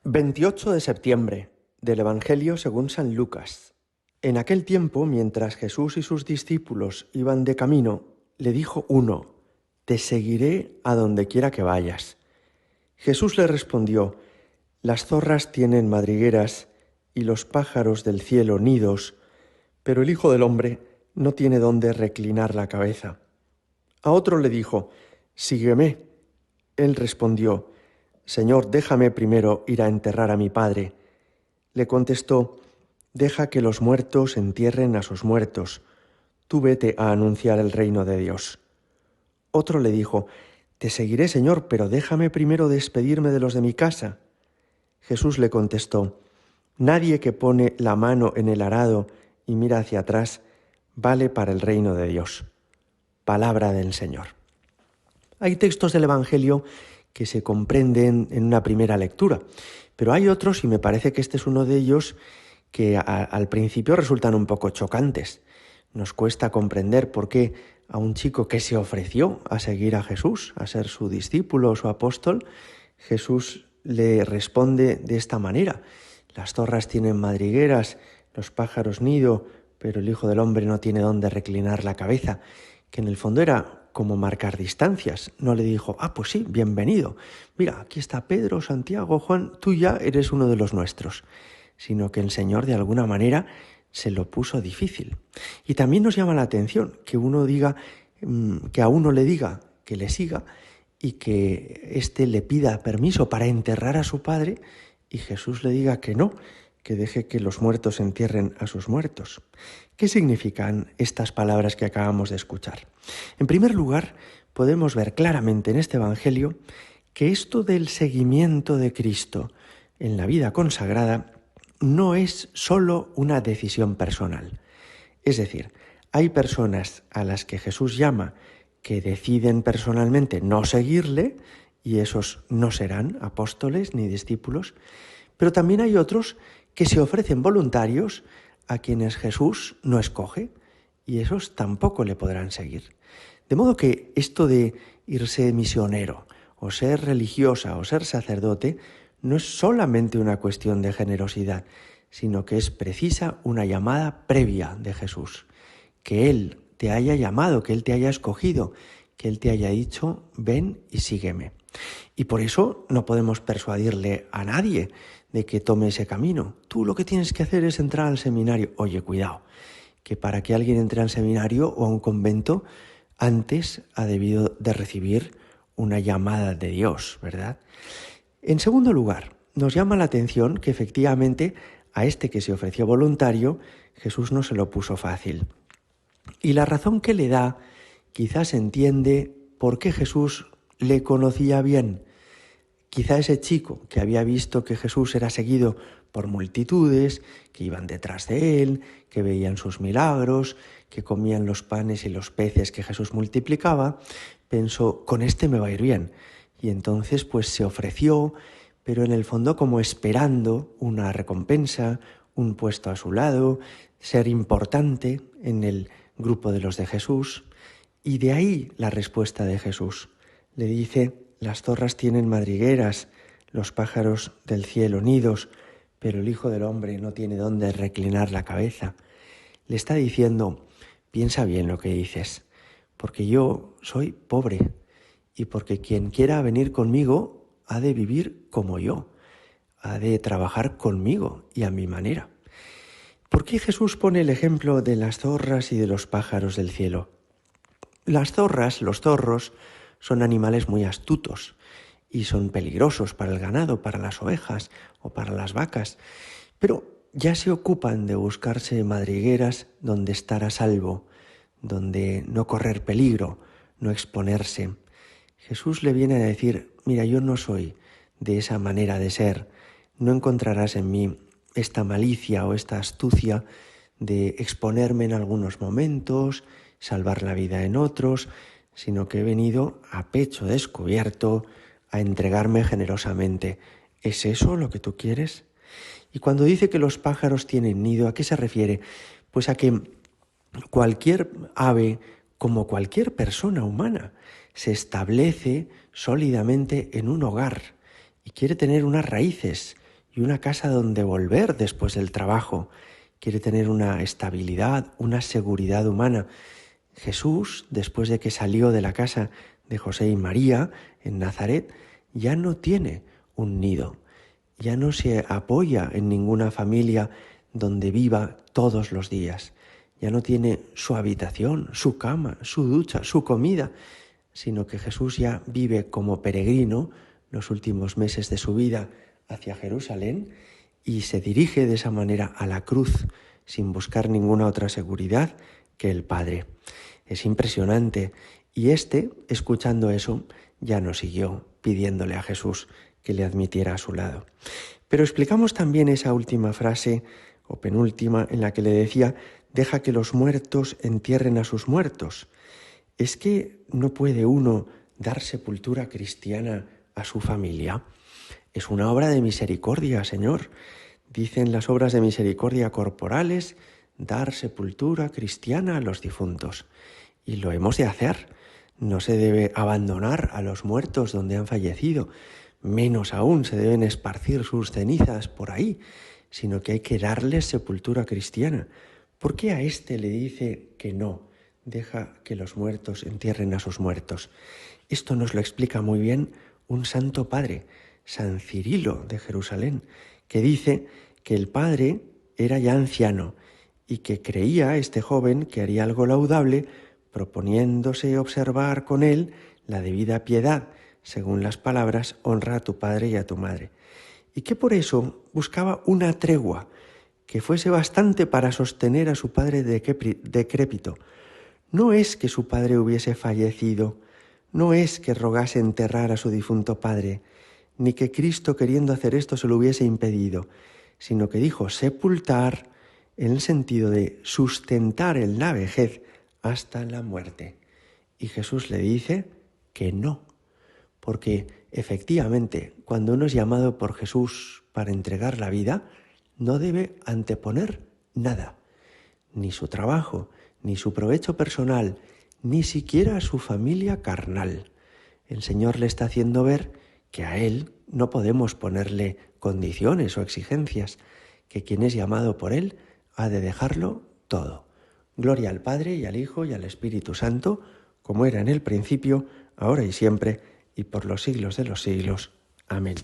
28 de septiembre del Evangelio según San Lucas. En aquel tiempo, mientras Jesús y sus discípulos iban de camino, le dijo uno: «Te seguiré a donde quiera que vayas». Jesús le respondió: «Las zorras tienen madrigueras y los pájaros del cielo nidos, pero el Hijo del Hombre no tiene dónde reclinar la cabeza». A otro le dijo: «Sígueme». Él respondió: «Señor, déjame primero ir a enterrar a mi padre». Le contestó: «Deja que los muertos entierren a sus muertos. Tú vete a anunciar el reino de Dios». Otro le dijo: «Te seguiré, Señor, pero déjame primero despedirme de los de mi casa». Jesús le contestó: «Nadie que pone la mano en el arado y mira hacia atrás vale para el reino de Dios». Palabra del Señor. Hay textos del Evangelio que se comprenden en una primera lectura, pero hay otros, y me parece que este es uno de ellos, que al principio resultan un poco chocantes. Nos cuesta comprender por qué a un chico que se ofreció a seguir a Jesús, a ser su discípulo o su apóstol, Jesús le responde de esta manera: «Las zorras tienen madrigueras, los pájaros nido, pero el Hijo del Hombre no tiene dónde reclinar la cabeza», que en el fondo era como marcar distancias. No le dijo: «Pues sí, bienvenido. Mira, aquí está Pedro, Santiago, Juan, tú ya eres uno de los nuestros», sino que el Señor de alguna manera se lo puso difícil. Y también nos llama la atención que uno diga, que a uno le diga que le siga y que éste le pida permiso para enterrar a su padre y Jesús le diga que no, que deje que los muertos entierren a sus muertos. ¿Qué significan estas palabras que acabamos de escuchar? En primer lugar, podemos ver claramente en este Evangelio que esto del seguimiento de Cristo en la vida consagrada no es solo una decisión personal. Es decir, hay personas a las que Jesús llama que deciden personalmente no seguirle y esos no serán apóstoles ni discípulos, pero también hay otros que se ofrecen voluntarios a quienes Jesús no escoge y esos tampoco le podrán seguir. De modo que esto de irse misionero o ser religiosa o ser sacerdote no es solamente una cuestión de generosidad, sino que es precisa una llamada previa de Jesús. Que Él te haya llamado, que Él te haya escogido, que Él te haya dicho: ven y sígueme. Y por eso no podemos persuadirle a nadie de que tome ese camino. Tú lo que tienes que hacer es entrar al seminario. Oye, cuidado, que para que alguien entre al seminario o a un convento, antes ha debido de recibir una llamada de Dios, ¿verdad? En segundo lugar, nos llama la atención que efectivamente a este que se ofreció voluntario, Jesús no se lo puso fácil. Y la razón que le da quizás entiende por qué Jesús le conocía bien. Quizá ese chico que había visto que Jesús era seguido por multitudes, que iban detrás de él, que veían sus milagros, que comían los panes y los peces que Jesús multiplicaba, pensó: con este me va a ir bien. Y entonces pues se ofreció, pero en el fondo como esperando una recompensa, un puesto a su lado, ser importante en el grupo de los de Jesús. Y de ahí la respuesta de Jesús. Le dice: las zorras tienen madrigueras, los pájaros del cielo nidos, pero el Hijo del Hombre no tiene dónde reclinar la cabeza. Le está diciendo: piensa bien lo que dices, porque yo soy pobre y porque quien quiera venir conmigo ha de vivir como yo, ha de trabajar conmigo y a mi manera. ¿Por qué Jesús pone el ejemplo de las zorras y de los pájaros del cielo? Las zorras, los zorros, son animales muy astutos y son peligrosos para el ganado, para las ovejas o para las vacas, pero ya se ocupan de buscarse madrigueras donde estar a salvo, donde no correr peligro, no exponerse. Jesús le viene a decir: mira, yo no soy de esa manera de ser, no encontrarás en mí esta malicia o esta astucia de exponerme en algunos momentos, salvar la vida en otros, sino que he venido a pecho descubierto a entregarme generosamente. ¿Es eso lo que tú quieres? Y cuando dice que los pájaros tienen nido, ¿a qué se refiere? Pues a que cualquier ave, como cualquier persona humana, se establece sólidamente en un hogar y quiere tener unas raíces y una casa donde volver después del trabajo. Quiere tener una estabilidad, una seguridad humana. Jesús, después de que salió de la casa de José y María en Nazaret, ya no tiene un nido, ya no se apoya en ninguna familia donde viva todos los días, ya no tiene su habitación, su cama, su ducha, su comida, sino que Jesús ya vive como peregrino los últimos meses de su vida hacia Jerusalén y se dirige de esa manera a la cruz sin buscar ninguna otra seguridad que el Padre. Es impresionante. Y escuchando eso, ya no siguió pidiéndole a Jesús que le admitiera a su lado. Pero explicamos también esa última frase, o penúltima, en la que le decía, deja que los muertos entierren a sus muertos. ¿Es que no puede uno dar sepultura cristiana a su familia? Es una obra de misericordia, Señor. Dicen las obras de misericordia corporales, dar sepultura cristiana a los difuntos. Y lo hemos de hacer. No se debe abandonar a los muertos donde han fallecido. Menos aún se deben esparcir sus cenizas por ahí, sino que hay que darles sepultura cristiana. ¿Por qué a éste le dice que no? Deja que los muertos entierren a sus muertos. Esto nos lo explica muy bien un santo padre, San Cirilo de Jerusalén, que dice que el padre era ya anciano y que creía este joven que haría algo laudable proponiéndose observar con él la debida piedad, según las palabras, honra a tu padre y a tu madre. Y que por eso buscaba una tregua que fuese bastante para sostener a su padre decrépito. No es que su padre hubiese fallecido, no es que rogase enterrar a su difunto padre, ni que Cristo queriendo hacer esto se lo hubiese impedido, sino que dijo sepultar en el sentido de sustentar en la vejez hasta la muerte. Y Jesús le dice que no, porque efectivamente cuando uno es llamado por Jesús para entregar la vida, no debe anteponer nada, ni su trabajo, ni su provecho personal, ni siquiera su familia carnal. El Señor le está haciendo ver que a Él no podemos ponerle condiciones o exigencias, que quien es llamado por Él ha de dejarlo todo. Gloria al Padre y al Hijo y al Espíritu Santo, como era en el principio, ahora y siempre, y por los siglos de los siglos. Amén.